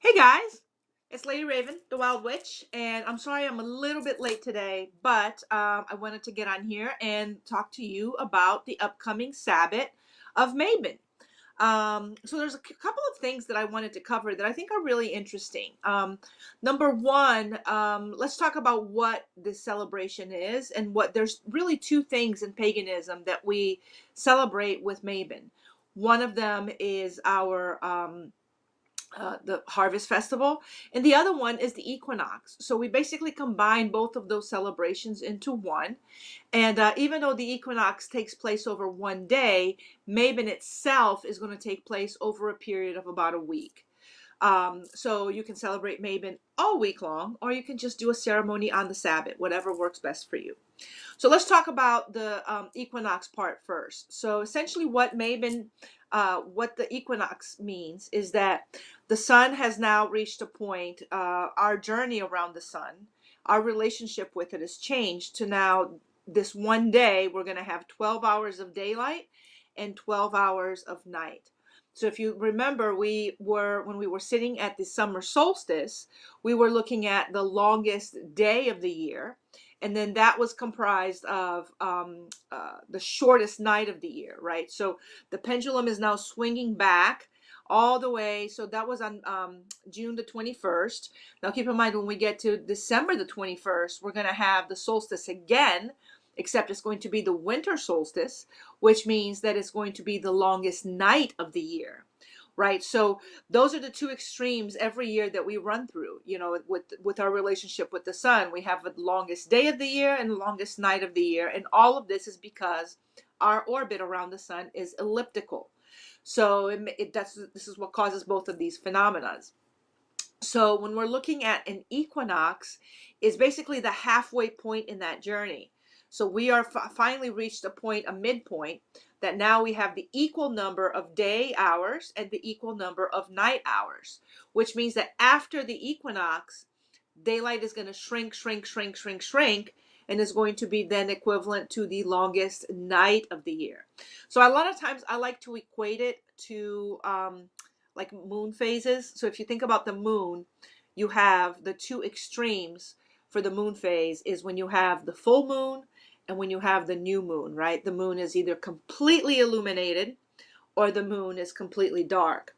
Hey guys, it's Lady Raven, the Wild Witch, and I'm sorry I'm a little bit late today, but I wanted to get on here and talk to you about the upcoming Sabbat of Mabon. So there's a couple of things that I wanted to cover that I think are really interesting. Number one, let's talk about what this celebration is and what there's really two things in paganism that we celebrate with Mabon. One of them is our the harvest festival, and the other one is the equinox. So we basically combine both of those celebrations into one. And even though the equinox takes place over one day, Mabon itself is going to take place over a period of about a week. So you can celebrate Mabon all week long, or you can just do a ceremony on the Sabbath, whatever works best for you. So let's talk about the equinox part first. So essentially what the equinox means is that the sun has now reached a point, our journey around the sun, our relationship with it has changed to now this one day we're going to have 12 hours of daylight and 12 hours of night. So if you remember, when we were sitting at the summer solstice, we were looking at the longest day of the year, and then that was comprised of the shortest night of the year, right? So the pendulum is now swinging back all the way. So that was on June the 21st. Now keep in mind, when we get to December the 21st, we're going to have the solstice again, except it's going to be the winter solstice, which means that it's going to be the longest night of the year. Right. So those are the two extremes every year that we run through, with our relationship with the sun. We have the longest day of the year and the longest night of the year. And all of this is because our orbit around the sun is elliptical. So this is what causes both of these phenomena. So when we're looking at an equinox, is basically the halfway point in that journey. So we are finally reached a midpoint, that now we have the equal number of day hours and the equal number of night hours, which means that after the equinox, daylight is going to shrink, and is going to be then equivalent to the longest night of the year. So a lot of times I like to equate it to like moon phases. So if you think about the moon, you have the two extremes for the moon phase is when you have the full moon and when you have the new moon, right? The moon is either completely illuminated or the moon is completely dark.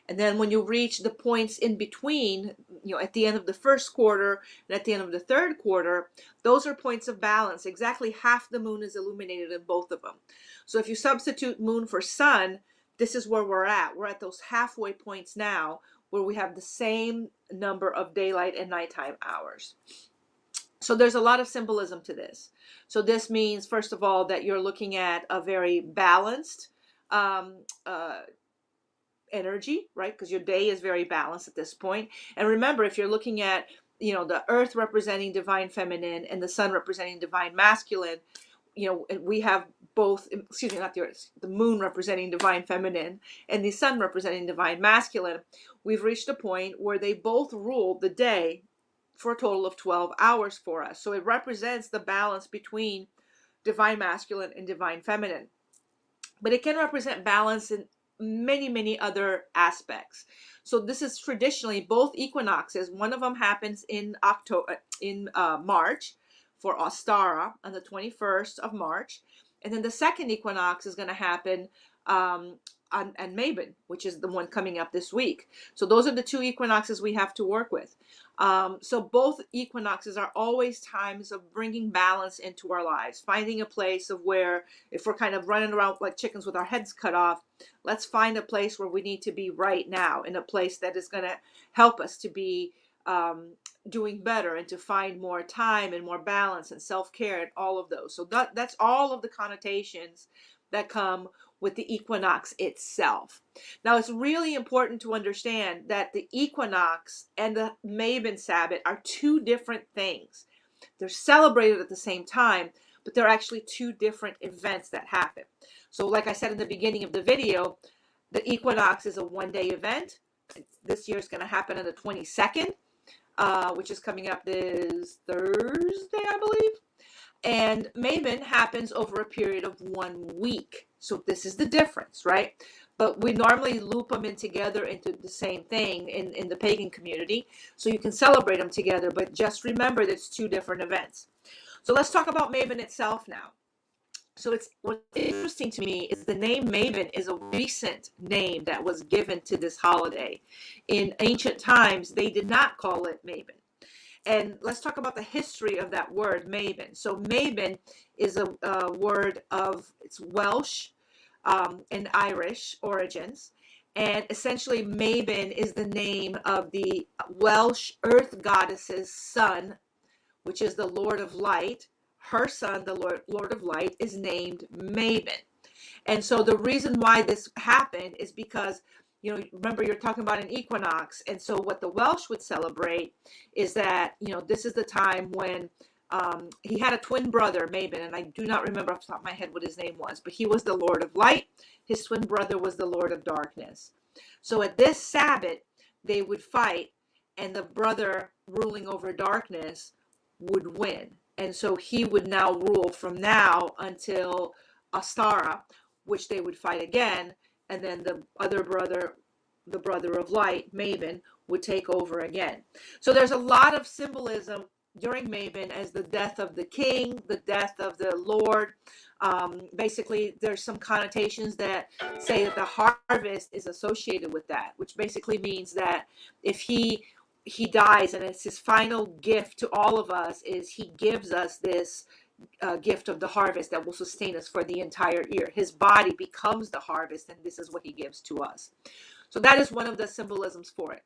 And then when you reach the points in between, at the end of the first quarter and at the end of the third quarter, those are points of balance. Exactly half the moon is illuminated in both of them. So if you substitute moon for sun, this is where we're at. We're at those halfway points now where we have the same number of daylight and nighttime hours. So there's a lot of symbolism to this. So this means, first of all, that you're looking at a very balanced energy, right? Because your day is very balanced at this point. And remember, if you're looking at, the earth representing divine feminine and the sun representing divine masculine, we have both, excuse me, not the earth, the moon representing divine feminine and the sun representing divine masculine. We've reached a point where they both rule the day for a total of 12 hours for us. So it represents the balance between divine masculine and divine feminine. But it can represent balance in many other aspects. So this is traditionally both equinoxes. One of them happens in March for Ostara on the 21st of March, and then the second equinox is going to happen on Mabon, which is the one coming up this week. So those are the two equinoxes we have to work with. So both equinoxes are always times of bringing balance into our lives, finding a place of where, if we're kind of running around like chickens with our heads cut off, let's find a place where we need to be right now, in a place that is going to help us to be doing better and to find more time and more balance and self-care and all of those. So that's all of the connotations that come with the equinox itself. Now, it's really important to understand that the equinox and the Mabon Sabbat are two different things. They're celebrated at the same time, but they're actually two different events that happen. So like I said in the beginning of the video, the equinox is a one-day event. This year is going to happen on the 22nd, which is coming up this Thursday, I believe. And Mabon happens over a period of 1 week. So this is the difference, right? but we normally loop them in together into the same thing in the pagan community. So you can celebrate them together, but just remember that it's two different events. So let's talk about Mabon itself now. So it's what's interesting to me is the name Mabon is a recent name that was given to this holiday. In ancient times, they did not call it Mabon. And let's talk about the history of that word, Mabon. So Mabon is a word of, it's Welsh and Irish origins. And essentially, Mabon is the name of the Welsh earth goddess's son, which is the Lord of Light. Her son, the Lord of Light, is named Mabon. And so the reason why this happened is because, you know, remember you're talking about an equinox. And so what the Welsh would celebrate is that, you know, this is the time when he had a twin brother, Mabon, and I do not remember off the top of my head what his name was, but he was the Lord of Light. His twin brother was the Lord of Darkness. So at this Sabbat, they would fight, and the brother ruling over darkness would win. And so he would now rule from now until Astara, which they would fight again. And then the other brother, the brother of light, Mabon, would take over again. So there's a lot of symbolism during Mabon as the death of the king, the death of the Lord. Basically, there's some connotations that say that the harvest is associated with that, which basically means that if he dies, and it's his final gift to all of us, is he gives us this gift of the harvest that will sustain us for the entire year. His body becomes the harvest, and this is what he gives to us. So that is one of the symbolisms for it.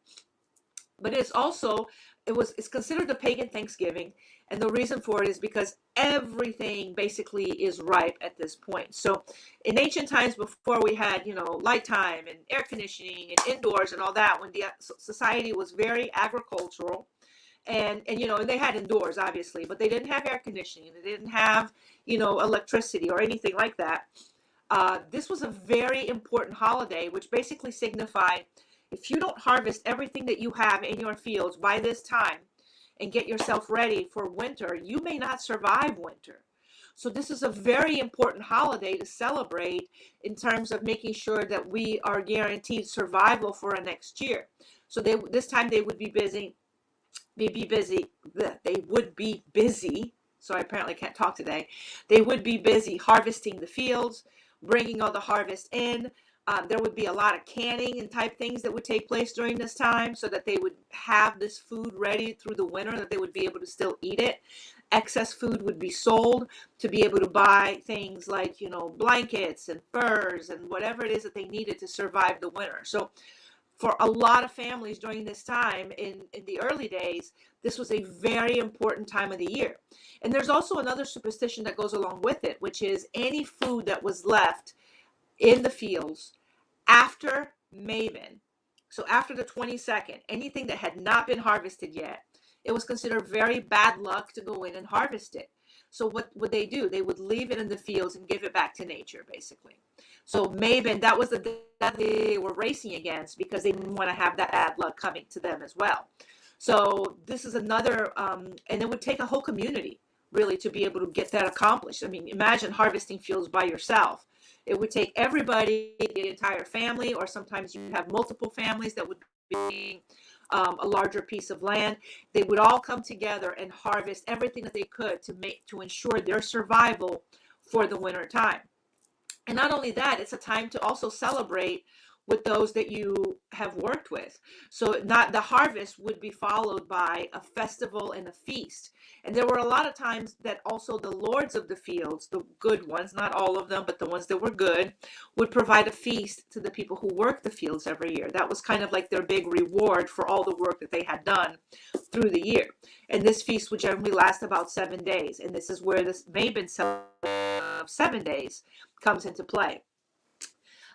But it's also, it's considered a pagan Thanksgiving, and the reason for it is because everything basically is ripe at this point. So in ancient times, before we had, you know, light time and air conditioning and indoors and all that, when the society was very agricultural, and you know, and they had indoors obviously, but they didn't have air conditioning, they didn't have, you know, electricity or anything like that. This was a very important holiday, which basically signified, if you don't harvest everything that you have in your fields by this time and get yourself ready for winter, you may not survive winter. So this is a very important holiday to celebrate in terms of making sure that we are guaranteed survival for a next year. So this time they would be busy. They would be busy. So I apparently can't talk today. They would be busy harvesting the fields, bringing all the harvest in. There would be a lot of canning and type things that would take place during this time, so that they would have this food ready through the winter, that they would be able to still eat it. Excess food would be sold to be able to buy things like, you know, blankets and furs and whatever it is that they needed to survive the winter. So for a lot of families during this time in the early days, this was a very important time of the year. And there's also another superstition that goes along with it, which is any food that was left in the fields after Mabon, so after the 22nd, anything that had not been harvested yet, it was considered very bad luck to go in and harvest it. So what would they do? They would leave it in the fields and give it back to nature, basically. So Mabon, that was the day that they were racing against, because they didn't want to have that bad luck coming to them as well. So this is another, and it would take a whole community really to be able to get that accomplished. I mean, imagine harvesting fields by yourself. It would take everybody, the entire family, or sometimes you have multiple families that would be a larger piece of land. They would all come together and harvest everything that they could to ensure their survival for the winter time. And not only that, it's a time to also celebrate with those that you have worked with. So not the harvest would be followed by a festival and a feast. And there were a lot of times that also the lords of the fields, the good ones, not all of them, but the ones that were good, would provide a feast to the people who worked the fields every year. That was kind of like their big reward for all the work that they had done through the year. And this feast would generally last about 7 days. And this is where this Mabon celebration of 7 days comes into play.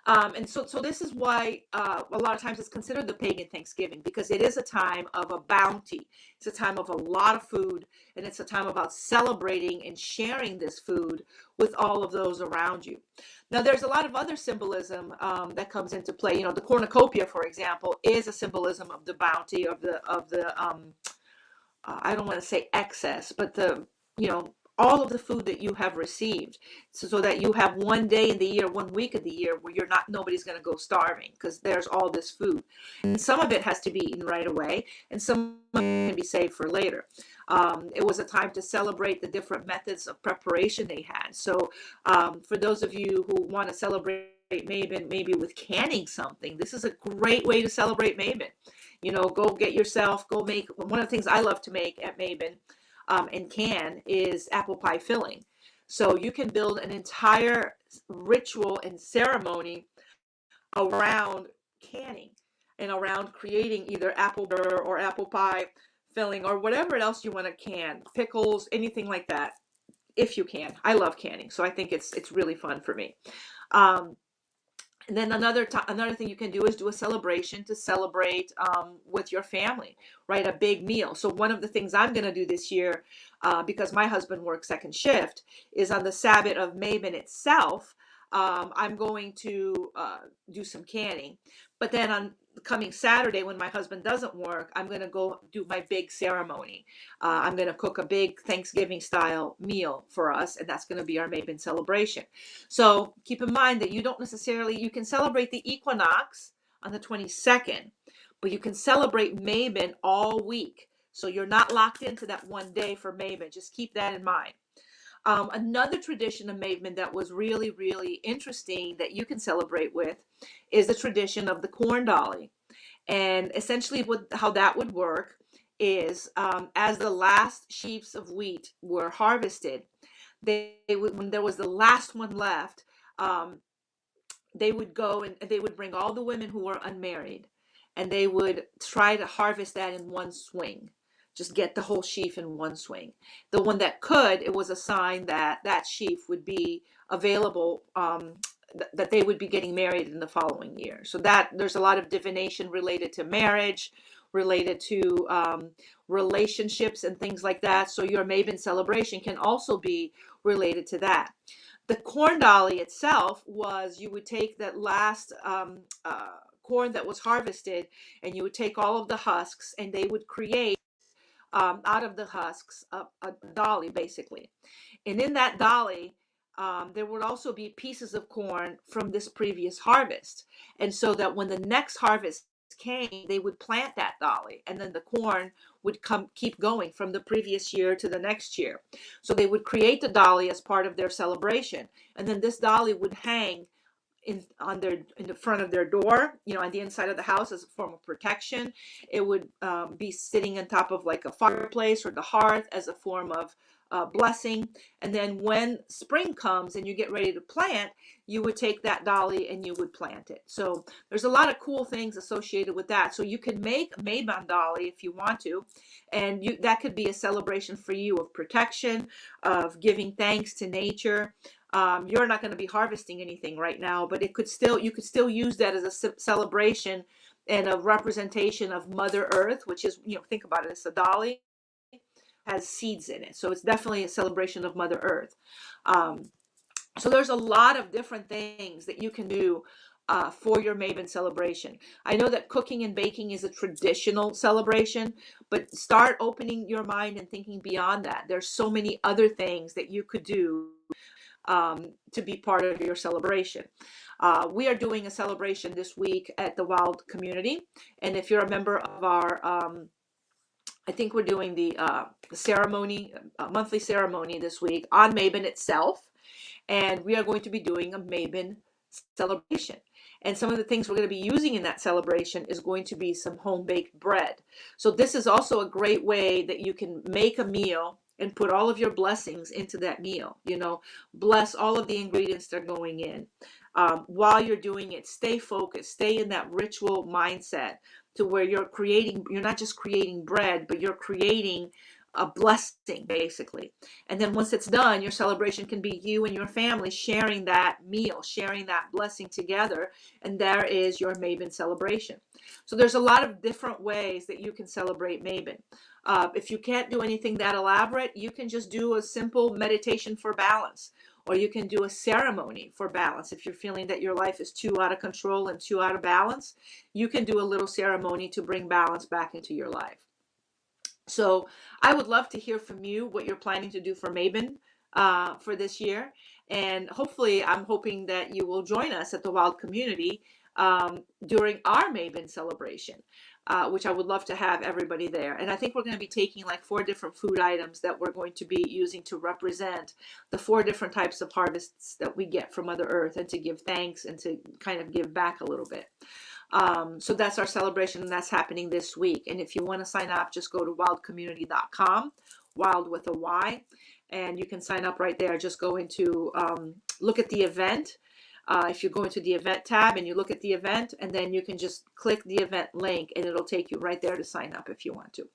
And so this is why a lot of times it's considered the pagan Thanksgiving, because it is a time of a bounty. It's a time of a lot of food, and it's a time about celebrating and sharing this food with all of those around you. Now, there's a lot of other symbolism that comes into play. You know, the cornucopia, for example, is a symbolism of the bounty, of the I don't want to say excess, but the, you know, all of the food that you have received, so that you have one day in the year, one week of the year where nobody's going to go starving because there's all this food. And some of it has to be eaten right away, and some of it can be saved for later. It was a time to celebrate the different methods of preparation they had. So for those of you who want to celebrate Mabon, maybe with canning something, this is a great way to celebrate Mabon. Go make, one of the things I love to make at Mabon and can is apple pie filling. So you can build an entire ritual and ceremony around canning and around creating either apple burr or apple pie filling or whatever else you want to can, pickles, anything like that, if you can. I love canning, so I think it's really fun for me. And then another thing you can do is do a celebration to celebrate with your family, right? A big meal. So one of the things I'm going to do this year, because my husband works second shift, is on the Sabbat of Mabon itself, I'm going to do some canning. But then on coming Saturday, when my husband doesn't work, I'm going to go do my big ceremony. I'm going to cook a big Thanksgiving style meal for us, and that's going to be our Mabon celebration. So keep in mind that you can celebrate the equinox on the 22nd, but you can celebrate Mabon all week. So you're not locked into that one day for Mabon. Just keep that in mind. Another tradition of Mabon that was really, really interesting that you can celebrate with is the tradition of the corn dolly. And essentially how that would work is as the last sheaves of wheat were harvested, when there was the last one left, they would go and they would bring all the women who were unmarried, and they would try to harvest that in one swing. Just get the whole sheaf in one swing. The one that could, it was a sign that that sheaf would be available, that they would be getting married in the following year. So that there's a lot of divination related to marriage, related to relationships and things like that. So your Mabon celebration can also be related to that. The corn dolly itself was, you would take that last corn that was harvested, and you would take all of the husks, and they would create out of the husks a dolly, basically. And in that dolly, there would also be pieces of corn from this previous harvest. And so that when the next harvest came, they would plant that dolly, and then the corn would keep going from the previous year to the next year. So they would create the dolly as part of their celebration, and then this dolly would hang in the front of their door, on the inside of the house, as a form of protection. It would be sitting on top of like a fireplace or the hearth as a form of blessing. And then when spring comes and you get ready to plant, you would take that dolly and you would plant it. So there's a lot of cool things associated with that. So you can make a Mabon dolly if you want to, and that could be a celebration for you of protection, of giving thanks to nature. You're not going to be harvesting anything right now, but you could still use that as a celebration and a representation of Mother Earth, which is, think about it, it's a dolly, has seeds in it. So it's definitely a celebration of Mother Earth. So there's a lot of different things that you can do for your Mabon celebration. I know that cooking and baking is a traditional celebration, but start opening your mind and thinking beyond that. There's so many other things that you could do to be part of your celebration. We are doing a celebration this week at the Wild community, and if you're a member of our, I think we're doing the ceremony, monthly ceremony this week on Mabon itself, and we are going to be doing a Mabon celebration. And some of the things we're going to be using in that celebration is going to be some home-baked bread. So this is also a great way that you can make a meal and put all of your blessings into that meal. Bless all of the ingredients that are going in. While you're doing it, stay focused, stay in that ritual mindset to where you're not just creating bread, but you're creating a blessing, basically. And then once it's done, your celebration can be you and your family sharing that meal, sharing that blessing together, and there is your Mabon celebration. So there's a lot of different ways that you can celebrate Mabon. If you can't do anything that elaborate, you can just do a simple meditation for balance, or you can do a ceremony for balance. If you're feeling that your life is too out of control and too out of balance, you can do a little ceremony to bring balance back into your life. So I would love to hear from you what you're planning to do for Mabon for this year. And hopefully, I'm hoping that you will join us at the Wild Community during our Mabon celebration, which I would love to have everybody there. And I think we're going to be taking like 4 different food items that we're going to be using to represent the 4 different types of harvests that we get from Mother Earth, and to give thanks and to kind of give back a little bit. So that's our celebration, and that's happening this week. And if you want to sign up, just go to wildcommunity.com, wild with a Y, and you can sign up right there. Just go into look at the event. If you go into the event tab and you look at the event, and then you can just click the event link and it'll take you right there to sign up if you want to.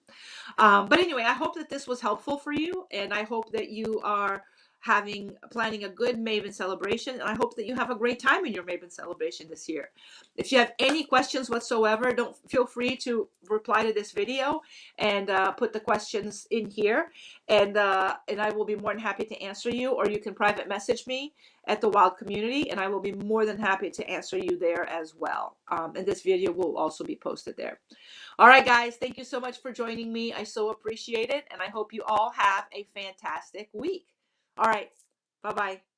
But anyway, I hope that this was helpful for you, and I hope that you are planning a good Mabon celebration, and I hope that you have a great time in your Mabon celebration this year. If you have any questions whatsoever, don't feel free to reply to this video and put the questions in here, and I will be more than happy to answer you, or you can private message me at the Wild Community, and I will be more than happy to answer you there as well. And this video will also be posted there. All right, guys, thank you so much for joining me. I so appreciate it, and I hope you all have a fantastic week. All right, bye-bye.